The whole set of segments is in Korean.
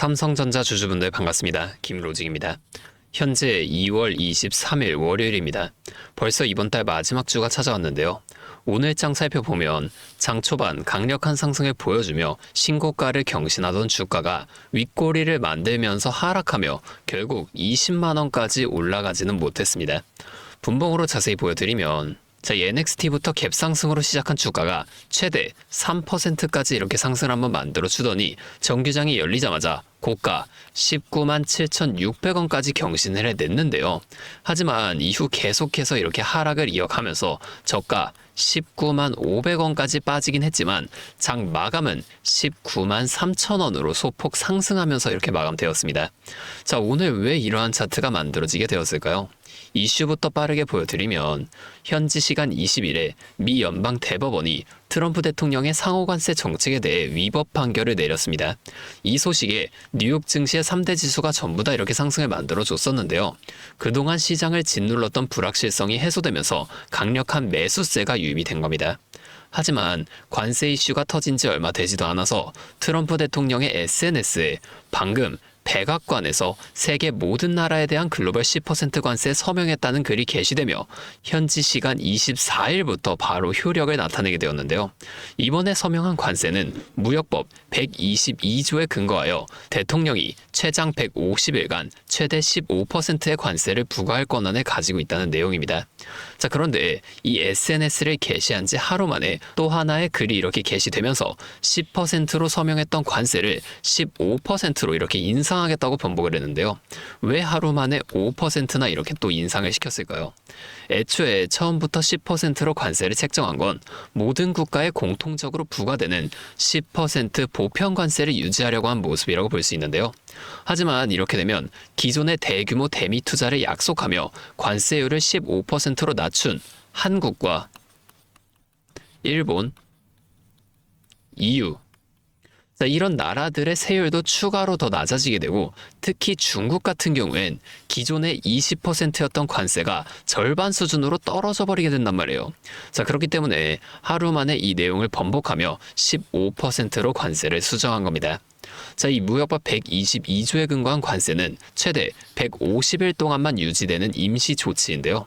삼성전자 주주분들 반갑습니다. 김로직입니다. 현재 2월 23일 월요일입니다. 벌써 이번 달 마지막 주가 찾아왔는데요. 오늘 장 살펴보면 장 초반 강력한 상승을 보여주며 신고가를 경신하던 주가가 윗꼬리를 만들면서 하락하며 결국 20만원까지 올라가지는 못했습니다. 분봉으로 자세히 보여드리면 NXT부터 갭상승으로 시작한 주가가 최대 3%까지 이렇게 상승을 한번 만들어 주더니 정규장이 열리자마자 고가 197,600원까지 7,600원까지 경신을 해냈는데요. 하지만 이후 계속해서 이렇게 하락을 이어가면서 저가 195,500원까지 빠지긴 했지만 장 마감은 193,000원으로 소폭 상승하면서 이렇게 마감되었습니다. 오늘 왜 이러한 차트가 만들어지게 되었을까요? 이슈부터 빠르게 보여드리면 현지 시간 20일에 미 연방 대법원이 트럼프 대통령의 상호관세 정책에 대해 위법 판결을 내렸습니다. 이 소식에 뉴욕 증시의 3대 지수가 전부 다 이렇게 상승을 만들어줬었는데요. 그동안 시장을 짓눌렀던 불확실성이 해소되면서 강력한 매수세가 유입이 된 겁니다. 하지만 관세 이슈가 터진 지 얼마 되지도 않아서 트럼프 대통령의 SNS에 방금 백악관에서 세계 모든 나라에 대한 글로벌 10% 관세에 서명했다는 글이 게시되며 현지 시간 24일부터 바로 효력을 나타내게 되었는데요. 이번에 서명한 관세는 무역법 122조에 근거하여 대통령이 최장 150일간 최대 15%의 관세를 부과할 권한을 가지고 있다는 내용입니다. 그런데 이 SNS를 게시한 지 하루 만에 또 하나의 글이 이렇게 게시되면서 10%로 서명했던 관세를 15%로 이렇게 인상하겠다고 번복을 했는데요. 왜 하루 만에 5%나 이렇게 또 인상을 시켰을까요? 애초에 처음부터 10%로 관세를 책정한 건 모든 국가에 공통적으로 부과되는 10% 보편 관세를 유지하려고 한 모습이라고 볼 수 있는데요. 하지만 이렇게 되면 기존의 대규모 대미 투자를 약속하며 관세율을 15%로 낮춘 한국과 일본, EU, 이런 나라들의 세율도 추가로 더 낮아지게 되고 특히 중국 같은 경우엔 기존의 20%였던 관세가 절반 수준으로 떨어져 버리게 된단 말이에요. 그렇기 때문에 하루 만에 이 내용을 번복하며 15%로 관세를 수정한 겁니다. 이 무역법 122조에 근거한 관세는 최대 150일 동안만 유지되는 임시 조치인데요.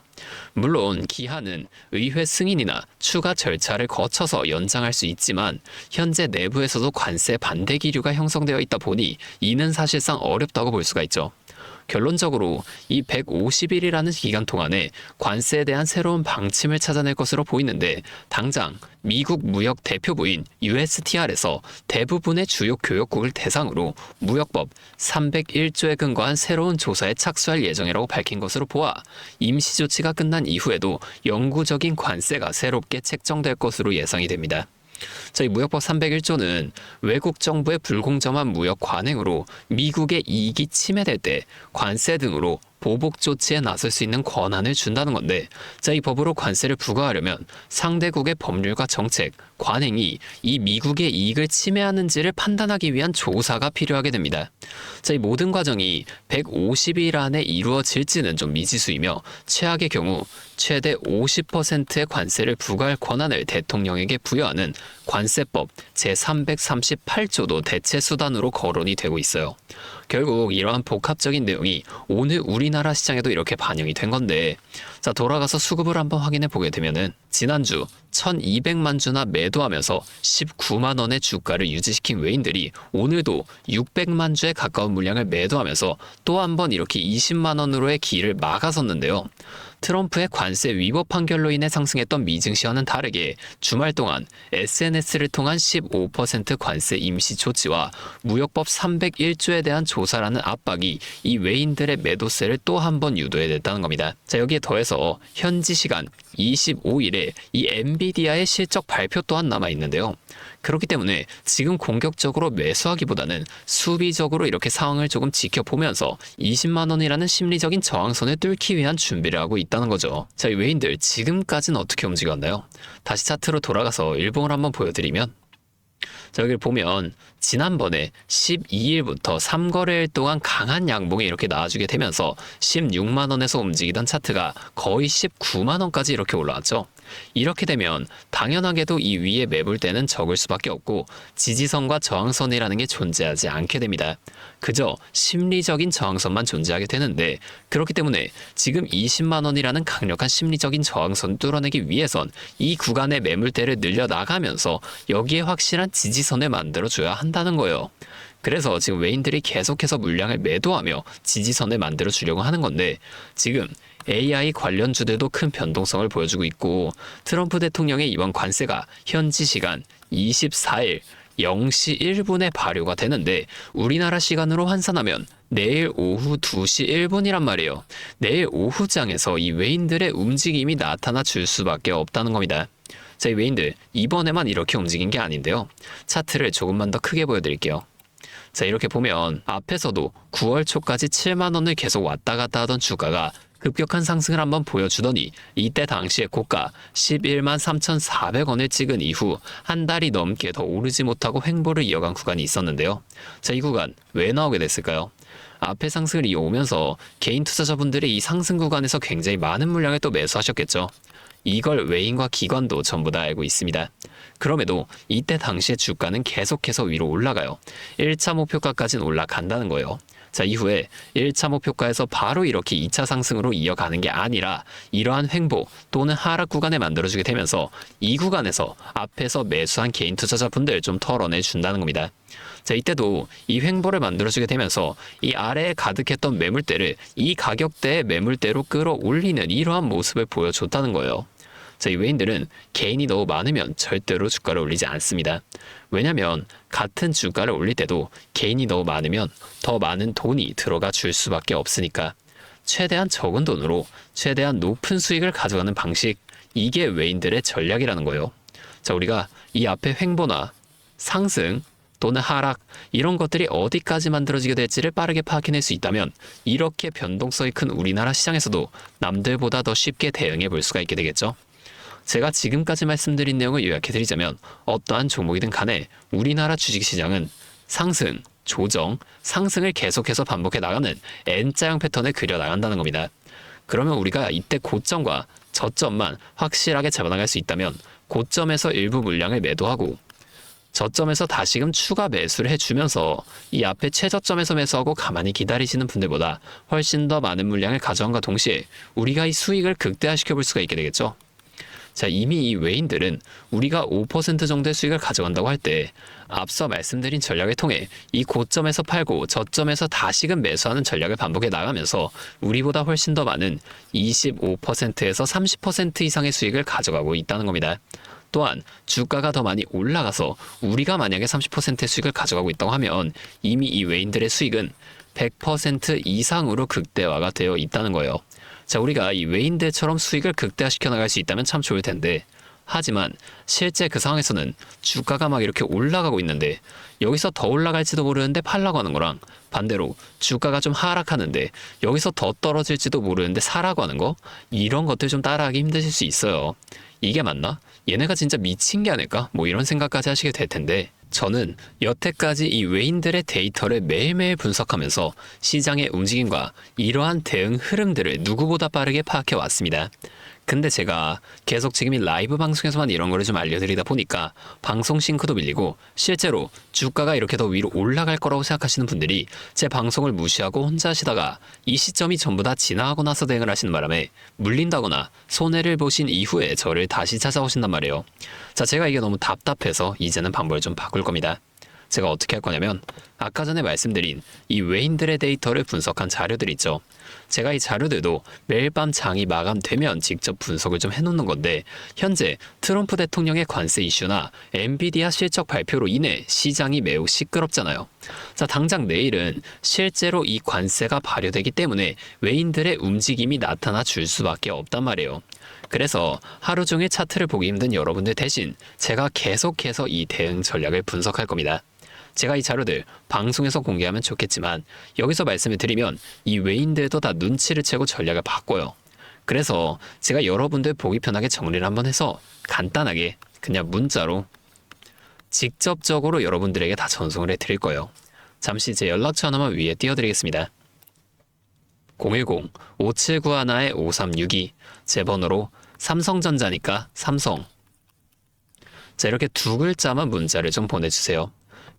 물론 기한은 의회 승인이나 추가 절차를 거쳐서 연장할 수 있지만 현재 내부에서도 관세 반대 기류가 형성되어 있다 보니 이는 사실상 어렵다고 볼 수가 있죠. 결론적으로 이 150일이라는 기간 동안에 관세에 대한 새로운 방침을 찾아낼 것으로 보이는데 당장 미국 무역 대표부인 USTR에서 대부분의 주요 교역국을 대상으로 무역법 301조에 근거한 새로운 조사에 착수할 예정이라고 밝힌 것으로 보아 임시 조치가 끝난 이후에도 영구적인 관세가 새롭게 책정될 것으로 예상이 됩니다. 이 무역법 301조는 외국 정부의 불공정한 무역 관행으로 미국의 이익이 침해될 때 관세 등으로 보복 조치에 나설 수 있는 권한을 준다는 건데 이 법으로 관세를 부과하려면 상대국의 법률과 정책, 관행이 이 미국의 이익을 침해하는지를 판단하기 위한 조사가 필요하게 됩니다. 이 모든 과정이 150일 안에 이루어질지는 좀 미지수이며 최악의 경우 최대 50%의 관세를 부과할 권한을 대통령에게 부여하는 관세법 제338조도 대체 수단으로 거론이 되고 있어요. 결국 이러한 복합적인 내용이 오늘 우리나라 시장에도 이렇게 반영이 된 건데 돌아가서 수급을 한번 확인해 보게 되면은 지난주 1,200만 주나 매도하면서 19만 원의 주가를 유지시킨 외인들이 오늘도 600만 주에 가까운 물량을 매도하면서 또 한 번 이렇게 20만 원으로의 길을 막아섰는데요. 트럼프의 관세 위법 판결로 인해 상승했던 미증시와는 다르게 주말 동안 SNS를 통한 15% 관세 임시 조치와 무역법 301조에 대한 조사라는 압박이 이 외인들의 매도세를 또 한 번 유도해냈다는 겁니다. 여기에 더해서 현지 시간 25일에 이 엔비디아의 실적 발표 또한 남아있는데요. 그렇기 때문에 지금 공격적으로 매수하기보다는 수비적으로 이렇게 상황을 조금 지켜보면서 20만 원이라는 심리적인 저항선을 뚫기 위한 준비를 하고 있다는 거죠. 이 외인들 지금까지는 어떻게 움직였나요? 다시 차트로 돌아가서 일봉을 한번 보여드리면 여기를 보면 지난번에 12일부터 3거래일 동안 강한 양봉이 이렇게 나와주게 되면서 16만 원에서 움직이던 차트가 거의 19만 원까지 이렇게 올라왔죠. 이렇게 되면 당연하게도 이 위의 매물대는 적을 수밖에 없고 지지선과 저항선이라는 게 존재하지 않게 됩니다. 그저 심리적인 저항선만 존재하게 되는데, 그렇기 때문에 지금 20만 원이라는 강력한 심리적인 저항선을 뚫어내기 위해선 이 구간의 매물대를 늘려나가면서 여기에 확실한 지지선을 만들어줘야 한다는 거예요. 그래서 지금 외인들이 계속해서 물량을 매도하며 지지선을 만들어 주려고 하는 건데, 지금 AI 관련주들도 큰 변동성을 보여주고 있고, 트럼프 대통령의 이번 관세가 현지 시간 24일 0시 1분에 발효가 되는데, 우리나라 시간으로 환산하면 내일 오후 2시 1분이란 말이에요. 내일 오후장에서 이 외인들의 움직임이 나타나 줄 수밖에 없다는 겁니다. 자, 이 외인들 이번에만 이렇게 움직인 게 아닌데요. 차트를 조금만 더 크게 보여드릴게요. 자, 이렇게 보면 앞에서도 9월 초까지 7만 원을 계속 왔다 갔다 하던 주가가 급격한 상승을 한번 보여주더니 이때 당시의 고가 11만 3,400원을 찍은 이후 한 달이 넘게 더 오르지 못하고 횡보를 이어간 구간이 있었는데요. 자, 이 구간 왜 나오게 됐을까요? 앞에 상승을 이어오면서 개인 투자자분들이 이 상승 구간에서 굉장히 많은 물량을 또 매수하셨겠죠. 이걸 외인과 기관도 전부 다 알고 있습니다. 그럼에도 이때 당시의 주가는 계속해서 위로 올라가요. 1차 목표가까지는 올라간다는 거예요. 자, 이후에 1차 목표가에서 바로 이렇게 2차 상승으로 이어가는 게 아니라 이러한 횡보 또는 하락 구간을 만들어주게 되면서 이 구간에서 앞에서 매수한 개인 투자자분들 좀 털어내 준다는 겁니다. 자, 이때도 이 횡보를 만들어주게 되면서 이 아래에 가득했던 매물대를 이 가격대의 매물대로 끌어올리는 이러한 모습을 보여줬다는 거예요. 자, 이 외인들은 개인이 너무 많으면 절대로 주가를 올리지 않습니다. 왜냐면 같은 주가를 올릴 때도 개인이 너무 많으면 더 많은 돈이 들어가 줄 수밖에 없으니까 최대한 적은 돈으로 최대한 높은 수익을 가져가는 방식, 이게 외인들의 전략이라는 거예요. 자, 우리가 이 앞에 횡보나 상승 또는 하락 이런 것들이 어디까지 만들어지게 될지를 빠르게 파악해낼 수 있다면 이렇게 변동성이 큰 우리나라 시장에서도 남들보다 더 쉽게 대응해 볼 수가 있게 되겠죠. 제가 지금까지 말씀드린 내용을 요약해드리자면 어떠한 종목이든 간에 우리나라 주식시장은 상승, 조정, 상승을 계속해서 반복해 나가는 N자형 패턴을 그려나간다는 겁니다. 그러면 우리가 이때 고점과 저점만 확실하게 잡아나갈 수 있다면 고점에서 일부 물량을 매도하고 저점에서 다시금 추가 매수를 해주면서 이 앞에 최저점에서 매수하고 가만히 기다리시는 분들보다 훨씬 더 많은 물량을 가져간과 동시에 우리가 이 수익을 극대화시켜 볼 수가 있게 되겠죠. 자, 이미 이 외인들은 우리가 5% 정도의 수익을 가져간다고 할 때 앞서 말씀드린 전략을 통해 이 고점에서 팔고 저점에서 다시금 매수하는 전략을 반복해 나가면서 우리보다 훨씬 더 많은 25%에서 30% 이상의 수익을 가져가고 있다는 겁니다. 또한 주가가 더 많이 올라가서 우리가 만약에 30%의 수익을 가져가고 있다고 하면 이미 이 외인들의 수익은 100% 이상으로 극대화가 되어 있다는 거예요. 자, 우리가 이 외인들처럼 수익을 극대화시켜 나갈 수 있다면 참 좋을 텐데, 하지만 실제 그 상황에서는 주가가 막 이렇게 올라가고 있는데 여기서 더 올라갈지도 모르는데 팔라고 하는 거랑 반대로 주가가 좀 하락하는데 여기서 더 떨어질지도 모르는데 사라고 하는 거, 이런 것들 좀 따라하기 힘드실 수 있어요. 이게 맞나? 얘네가 진짜 미친 게 아닐까? 뭐 이런 생각까지 하시게 될 텐데, 저는 여태까지 이 외인들의 데이터를 매일매일 분석하면서 시장의 움직임과 이러한 대응 흐름들을 누구보다 빠르게 파악해 왔습니다. 근데 제가 계속 지금 이 라이브 방송에서만 이런 거를 좀 알려드리다 보니까 방송 싱크도 밀리고 실제로 주가가 이렇게 더 위로 올라갈 거라고 생각하시는 분들이 제 방송을 무시하고 혼자 하시다가 이 시점이 전부 다 지나가고 나서 대응을 하시는 바람에 물린다거나 손해를 보신 이후에 저를 다시 찾아오신단 말이에요. 자, 제가 이게 너무 답답해서 이제는 방법을 좀 바꿀 겁니다. 제가 어떻게 할 거냐면 아까 전에 말씀드린 이 외인들의 데이터를 분석한 자료들 있죠. 제가 이 자료들도 매일 밤 장이 마감되면 직접 분석을 좀 해놓는 건데, 현재 트럼프 대통령의 관세 이슈나 엔비디아 실적 발표로 인해 시장이 매우 시끄럽잖아요. 자, 당장 내일은 실제로 이 관세가 발효되기 때문에 외인들의 움직임이 나타나 줄 수밖에 없단 말이에요. 그래서 하루 종일 차트를 보기 힘든 여러분들 대신 제가 계속해서 이 대응 전략을 분석할 겁니다. 제가 이 자료들 방송에서 공개하면 좋겠지만 여기서 말씀을 드리면 이 외인들도 다 눈치를 채고 전략을 바꿔요. 그래서 제가 여러분들 보기 편하게 정리를 한번 해서 간단하게 그냥 문자로 직접적으로 여러분들에게 다 전송을 해드릴 거예요. 잠시 제 연락처 하나만 위에 띄워드리겠습니다. 010-5791-5362 제 번호로 삼성전자니까 삼성. 자, 이렇게 두 글자만 문자를 좀 보내주세요.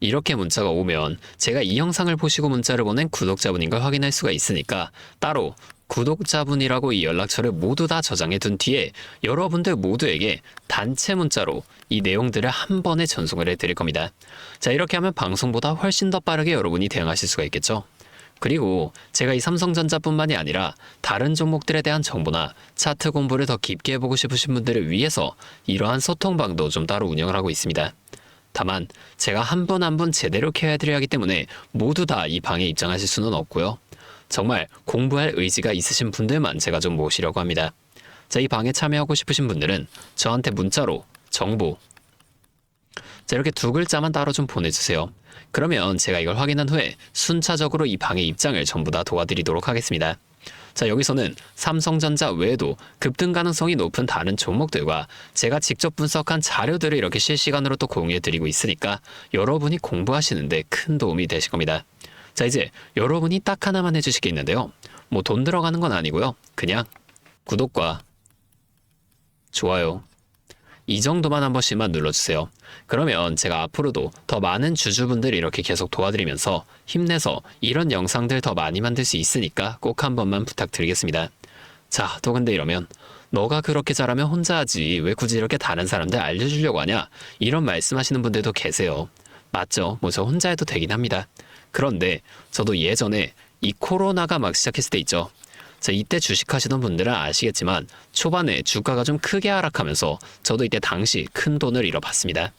이렇게 문자가 오면 제가 이 영상을 보시고 문자를 보낸 구독자분인 걸 확인할 수가 있으니까 따로 구독자분이라고 이 연락처를 모두 다 저장해 둔 뒤에 여러분들 모두에게 단체 문자로 이 내용들을 한 번에 전송을 해드릴 겁니다. 자, 이렇게 하면 방송보다 훨씬 더 빠르게 여러분이 대응하실 수가 있겠죠. 그리고 제가 이 삼성전자뿐만이 아니라 다른 종목들에 대한 정보나 차트 공부를 더 깊게 해보고 싶으신 분들을 위해서 이러한 소통방도 좀 따로 운영을 하고 있습니다. 다만 제가 한 분 한 분 제대로 케어해드려야 하기 때문에 모두 다 이 방에 입장하실 수는 없고요. 정말 공부할 의지가 있으신 분들만 제가 좀 모시려고 합니다. 자, 이 방에 참여하고 싶으신 분들은 저한테 문자로 정보, 자, 이렇게 두 글자만 따로 좀 보내주세요. 그러면 제가 이걸 확인한 후에 순차적으로 이 방의 입장을 전부 다 도와드리도록 하겠습니다. 자, 여기서는 삼성전자 외에도 급등 가능성이 높은 다른 종목들과 제가 직접 분석한 자료들을 이렇게 실시간으로 또 공유해드리고 있으니까 여러분이 공부하시는데 큰 도움이 되실 겁니다. 자, 이제 여러분이 딱 하나만 해주실 게 있는데요. 뭐 돈 들어가는 건 아니고요. 그냥 구독과 좋아요 이 정도만 한 번씩만 눌러주세요. 그러면 제가 앞으로도 더 많은 주주분들을 이렇게 계속 도와드리면서 힘내서 이런 영상들 더 많이 만들 수 있으니까 꼭 한 번만 부탁드리겠습니다. 자, 또 근데 이러면 너가 그렇게 잘하면 혼자 하지 왜 굳이 이렇게 다른 사람들 알려주려고 하냐? 이런 말씀하시는 분들도 계세요. 맞죠? 뭐 저 혼자 해도 되긴 합니다. 그런데 저도 예전에 이 코로나가 막 시작했을 때 있죠. 자, 이때 주식하시던 분들은 아시겠지만 초반에 주가가 좀 크게 하락하면서 저도 이때 당시 큰 돈을 잃어봤습니다.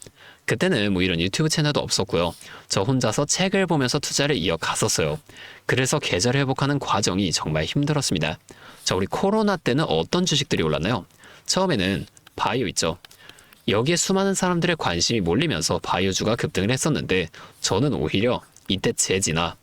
그때는 뭐 이런 유튜브 채널도 없었고요. 저 혼자서 책을 보면서 투자를 이어갔었어요. 그래서 계좌를 회복하는 과정이 정말 힘들었습니다. 자, 우리 코로나 때는 어떤 주식들이 올랐나요? 처음에는 바이오 있죠. 여기에 수많은 사람들의 관심이 몰리면서 바이오주가 급등을 했었는데 저는 오히려 이때 제지나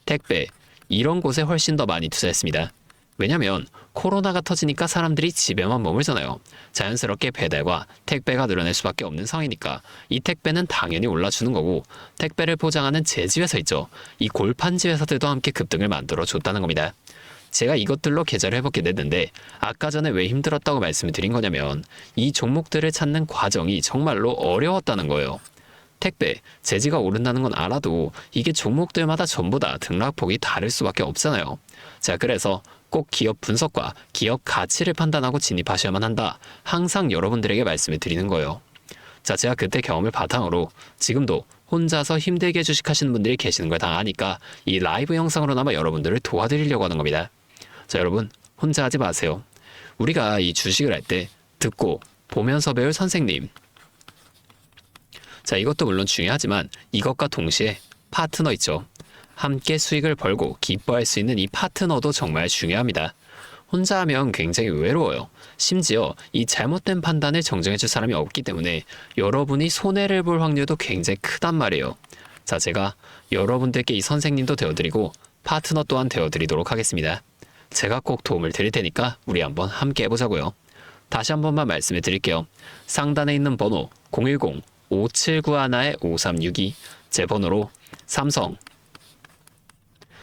택배 이런 곳에 훨씬 더 많이 투자했습니다. 왜냐면 코로나가 터지니까 사람들이 집에만 머물잖아요. 자연스럽게 배달과 택배가 늘어날 수밖에 없는 상황이니까 이 택배는 당연히 올라주는 거고 택배를 포장하는 제지회사 있죠. 이 골판지 회사들도 함께 급등을 만들어 줬다는 겁니다. 제가 이것들로 계좌를 회복해 냈는데 아까 전에 왜 힘들었다고 말씀을 드린 거냐면 이 종목들을 찾는 과정이 정말로 어려웠다는 거예요. 택배, 제지가 오른다는 건 알아도 이게 종목들마다 전부 다 등락폭이 다를 수밖에 없잖아요. 자, 그래서 꼭 기업 분석과 기업 가치를 판단하고 진입하셔야만 한다. 항상 여러분들에게 말씀을 드리는 거예요. 자, 제가 그때 경험을 바탕으로 지금도 혼자서 힘들게 주식하시는 분들이 계시는 걸 다 아니까 이 라이브 영상으로나마 여러분들을 도와드리려고 하는 겁니다. 자, 여러분 혼자 하지 마세요. 우리가 이 주식을 할 때 듣고 보면서 배울 선생님, 자, 이것도 물론 중요하지만 이것과 동시에 파트너 있죠. 함께 수익을 벌고 기뻐할 수 있는 이 파트너도 정말 중요합니다. 혼자 하면 굉장히 외로워요. 심지어 이 잘못된 판단을 정정해줄 사람이 없기 때문에 여러분이 손해를 볼 확률도 굉장히 크단 말이에요. 자, 제가 여러분들께 이 선생님도 되어드리고 파트너 또한 되어드리도록 하겠습니다. 제가 꼭 도움을 드릴 테니까 우리 한번 함께 해보자고요. 다시 한 번만 말씀해 드릴게요. 상단에 있는 번호 010-5791-5362 제 번호로 삼성,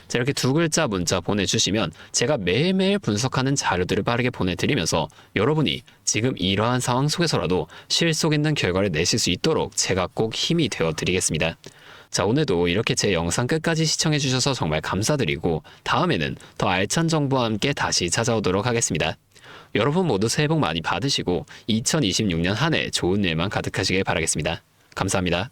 자, 이렇게 두 글자 문자 보내주시면 제가 매일매일 분석하는 자료들을 빠르게 보내드리면서 여러분이 지금 이러한 상황 속에서라도 실속 있는 결과를 내실 수 있도록 제가 꼭 힘이 되어드리겠습니다. 자, 오늘도 이렇게 제 영상 끝까지 시청해주셔서 정말 감사드리고 다음에는 더 알찬 정보와 함께 다시 찾아오도록 하겠습니다. 여러분 모두 새해 복 많이 받으시고 2026년 한 해 좋은 일만 가득하시길 바라겠습니다. 감사합니다.